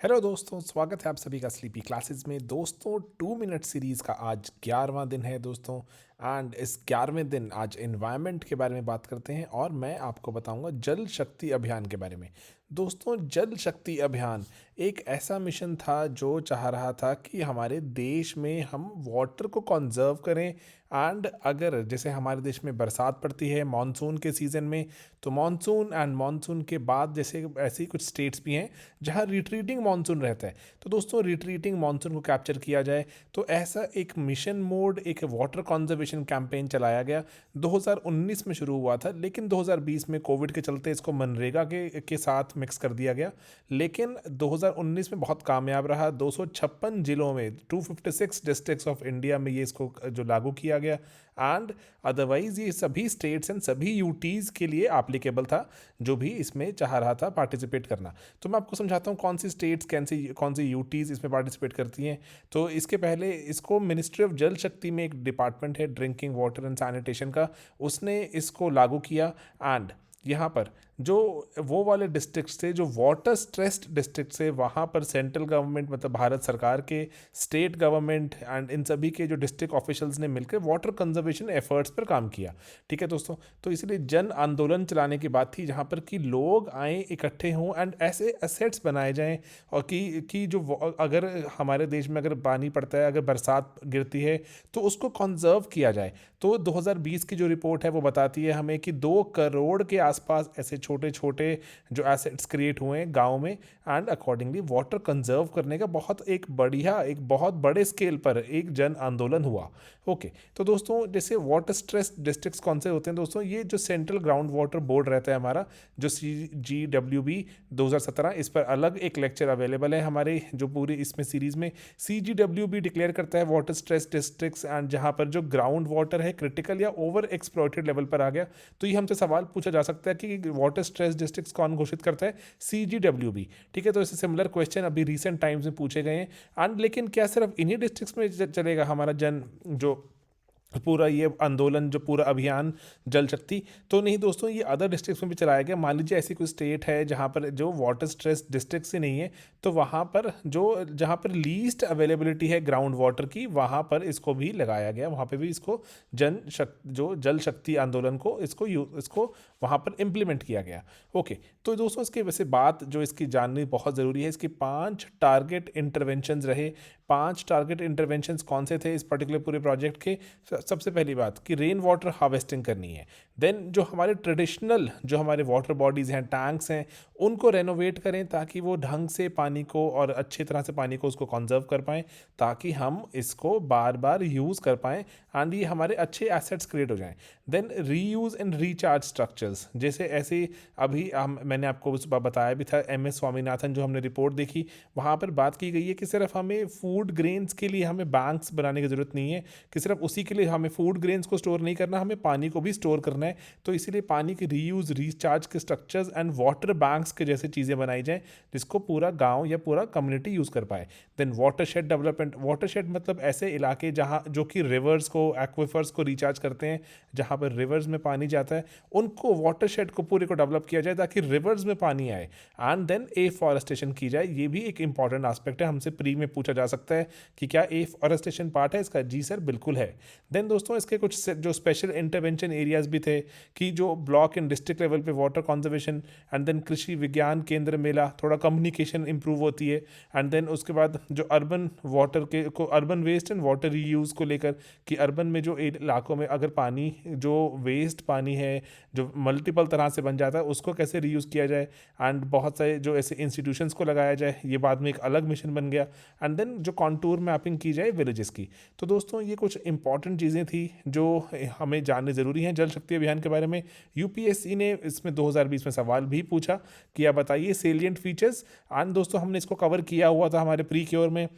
Hello दोस्तों, स्वागत है आप सभी का स्लीपी क्लासेस में। दोस्तों, 2 मिनट सीरीज़ का आज 11वां दिन है दोस्तों। एंड इस 11वें दिन आज एनवायरनमेंट के बारे में बात करते हैं और मैं आपको बताऊंगा जल शक्ति अभियान के बारे में। दोस्तों, जल शक्ति अभियान एक ऐसा मिशन था जो चाह रहा था कि हमारे देश में हम वाटर को कंजर्व करें। एंड अगर जैसे हमारे देश में बरसात पड़ती है मानसून के सीज़न में, तो मानसून एंड मानसून के बाद जैसे ऐसे ही कुछ स्टेट्स भी हैं जहां रिट्रीटिंग मानसून रहता है, तो दोस्तों रिट्रीटिंग मानसून को कैप्चर किया जाए, तो ऐसा एक मिशन मोड, एक वाटर कंजर्वेशन कैंपेन चलाया गया। 2019 में शुरू हुआ था, लेकिन 2020 में कोविड के चलते इसको मनरेगा के साथ मिक्स कर दिया गया। लेकिन 2019 में बहुत कामयाब रहा। 256 जिलों में 256 डिस्ट्रिक्ट्स ऑफ इंडिया में ये इसको जो लागू किया गया। एंड अदरवाइज ये सभी स्टेट्स एंड सभी यूटीज़ के लिए एप्लीकेबल था जो भी इसमें चाह रहा था पार्टिसिपेट करना। तो मैं आपको समझाता हूँ कौन सी स्टेट्स कौन सी यूटीज़ इसमें पार्टिसिपेट करती हैं। तो इसके पहले इसको मिनिस्ट्री ऑफ जल शक्ति में एक डिपार्टमेंट है ड्रिंकिंग वाटर एंड सैनिटेशन का, उसने इसको लागू किया। एंड यहाँ पर जो वो वाले डिस्ट्रिक्ट थे जो वाटर स्ट्रेस्ड डिस्ट्रिक्ट थे, वहाँ पर सेंट्रल गवर्नमेंट मतलब भारत सरकार के, स्टेट गवर्नमेंट एंड इन सभी के जो डिस्ट्रिक्ट ऑफिशियल्स ने मिलकर वाटर कंजर्वेशन एफर्ट्स पर काम किया। ठीक है दोस्तों, तो इसलिए जन आंदोलन चलाने की बात थी जहाँ पर कि लोग आए, इकट्ठे हों एंड ऐसे एसेट्स बनाए जाएं और कि जो अगर हमारे देश में अगर पानी पड़ता है, अगर बरसात गिरती है, तो उसको कंजर्व किया जाए। तो 2020 की जो रिपोर्ट है वो बताती है हमें कि 2 करोड़ के आसपास ऐसे छोटे छोटे जो एसेट्स क्रिएट हुए हैं गांव में। एंड अकॉर्डिंगली वाटर कंजर्व करने का एक बहुत बड़े स्केल पर एक जन आंदोलन हुआ। ओके, तो दोस्तों जैसे वाटर स्ट्रेस डिस्ट्रिक्ट्स कौन से होते हैं दोस्तों, ये जो सेंट्रल ग्राउंड वाटर बोर्ड रहता है हमारा, जो CGWB 2017, इस पर अलग एक लेक्चर अवेलेबल है हमारे जो पूरी इसमें सीरीज़ में। CGWB डिक्लेयर करता है वाटर स्ट्रेस डिस्ट्रिक्ट्स एंड जहाँ पर जो ग्राउंड वाटर है क्रिटिकल या ओवर एक्सप्लॉइटेड लेवल पर आ गया। तो ये हमसे सवाल पूछा जा सकता है कि वाटर स्ट्रेस डिस्ट्रिक्ट्स कौन घोषित करता है? CGWB। ठीक है, तो इससे सिमिलर क्वेश्चन अभी रिसेंट टाइम्स में पूछे गए हैं। एंड लेकिन क्या सिर्फ इन्हीं डिस्ट्रिक्ट्स में चलेगा हमारा जन जो पूरा ये आंदोलन, जो पूरा अभियान जल शक्ति? तो नहीं दोस्तों, ये अदर डिस्ट्रिक्ट्स में भी चलाया गया। मान लीजिए ऐसी कोई स्टेट है जहाँ पर जो वाटर स्ट्रेस डिस्ट्रिक्ट से नहीं है, तो वहाँ पर जहाँ पर लीस्ट अवेलेबिलिटी है ग्राउंड वाटर की, वहाँ पर इसको भी लगाया गया। वहाँ पे भी इसको जो जल शक्ति आंदोलन को इसको वहाँ पर इम्प्लीमेंट किया गया। ओके, तो दोस्तों इसके वैसे बात जो इसकी जाननी बहुत ज़रूरी है, इसकी 5 टारगेट इंटरवेंशंस रहे। 5 टारगेट इंटरवेंशंस कौन से थे इस पर्टिकुलर पूरे प्रोजेक्ट के? सबसे पहली बात कि रेन वाटर हार्वेस्टिंग करनी है। देन जो हमारे ट्रेडिशनल जो हमारे वाटर बॉडीज़ हैं, टैंक्स हैं, उनको रेनोवेट करें ताकि वो ढंग से पानी को और अच्छी तरह से पानी को उसको कंजर्व कर पाएँ, ताकि हम इसको बार बार यूज़ कर पाएँ एंड ये हमारे अच्छे एसेट्स क्रिएट हो जाएं। Then reuse and recharge structures, जैसे ऐसे अभी मैंने आपको उस बार बताया भी था, MS स्वामीनाथन जो हमने रिपोर्ट देखी, वहाँ पर बात की गई है कि सिर्फ हमें फूड ग्रेन्स के लिए हमें बैंक्स बनाने की ज़रूरत नहीं है, कि सिर्फ उसी के लिए हमें फूड ग्रेन्स को स्टोर नहीं करना, हमें पानी को भी स्टोर करना है। तो इसीलिए पानी के रीयूज़, रिचार्ज के स्ट्रक्चर्स एंड वाटर बैंक्स के जैसे चीज़ें बनाई जाएँ जिसको पूरा गाँव या पूरा कम्युनिटी यूज़ कर पाए। Then watershed development. वाटरशेड मतलब ऐसे इलाके जहाँ जो कि रिवर्स को, एक्विफर्स को रिचार्ज करते हैं, जहाँ पर रिवर्स में पानी जाता है, उनको वाटरशेड को पूरे को डेवलप किया जाए ताकि रिवर्स में पानी आए। एंड देन एफॉरेस्टेशन की जाए। ये भी एक इंपॉर्टेंट एस्पेक्ट है, हमसे प्री में पूछा जा सकता है कि क्या एफॉरेस्टेशन पार्ट है इसका? जी सर, बिल्कुल है। देन दोस्तों इसके कुछ जो स्पेशल इंटरवेंशन एरियाज भी थे कि जो ब्लॉक एंड डिस्ट्रिक्ट लेवल पे वाटर कंजर्वेशन, एंड देन कृषि विज्ञान केंद्र मेला, थोड़ा कम्युनिकेशन इंप्रूव होती है। एंड देन उसके बाद जो अर्बन वाटर को, urban waste and water reuse को लेकर, कि अर्बन में जो इलाकों में अगर पानी जो वेस्ट पानी है जो मल्टीपल तरह से बन जाता है, उसको कैसे रीयूज़ किया जाए। एंड बहुत सारे जो ऐसे इंस्टीट्यूशंस को लगाया जाए, ये बाद में एक अलग मिशन बन गया। एंड देन जो कॉन्टूर मैपिंग की जाए विलेजेस की। तो दोस्तों ये कुछ इंपॉर्टेंट चीज़ें थी जो हमें जाननी ज़रूरी हैं जल शक्ति अभियान के बारे में। UPSC ने इसमें 2020 में सवाल भी पूछा कि आप बताइए सेलिएंट फीचर्स। एंड दोस्तों हमने इसको कवर किया हुआ था हमारे प्री क्योर में।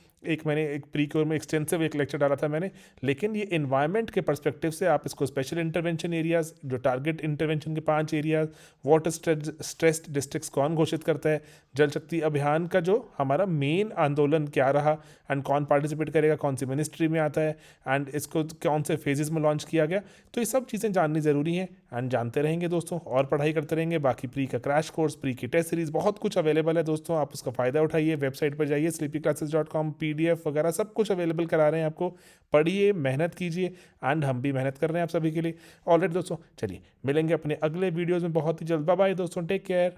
मैंने एक प्री कोर में एक्सटेंसिव एक लेक्चर डाला था मैंने, लेकिन ये इन्वायरमेंट के पर्सपेक्टिव से आप इसको स्पेशल इंटरवेंशन एरियाज, जो टारगेट इंटरवेंशन के 5 एरियाज, वाटर स्ट्रेस्ड डिस्ट्रिक्ट्स कौन घोषित करता है, जल शक्ति अभियान का जो हमारा मेन आंदोलन क्या रहा एंड कौन पार्टिसिपेट करेगा, कौन सी मिनिस्ट्री में आता है एंड इसको कौन से फेजेस में लॉन्च किया गया, तो ये सब चीज़ें जाननी ज़रूरी हैं एंड जानते रहेंगे दोस्तों और पढ़ाई करते रहेंगे। बाकी प्री का क्रैश कोर्स, प्री की टेस्ट सीरीज़ बहुत कुछ अवेलेबल है दोस्तों, आप उसका फ़ायदा उठाइए। वेबसाइट पर जाइए sleepyclasses.com, PDF वगैरह सब कुछ अवेलेबल करा रहे हैं आपको, पढ़िए, मेहनत कीजिए एंड हम भी मेहनत कर रहे हैं आप सभी के लिए। ऑलराइट दोस्तों, चलिए मिलेंगे अपने अगले वीडियोज़ में बहुत ही जल्द। बाय बाय दोस्तों, टेक केयर।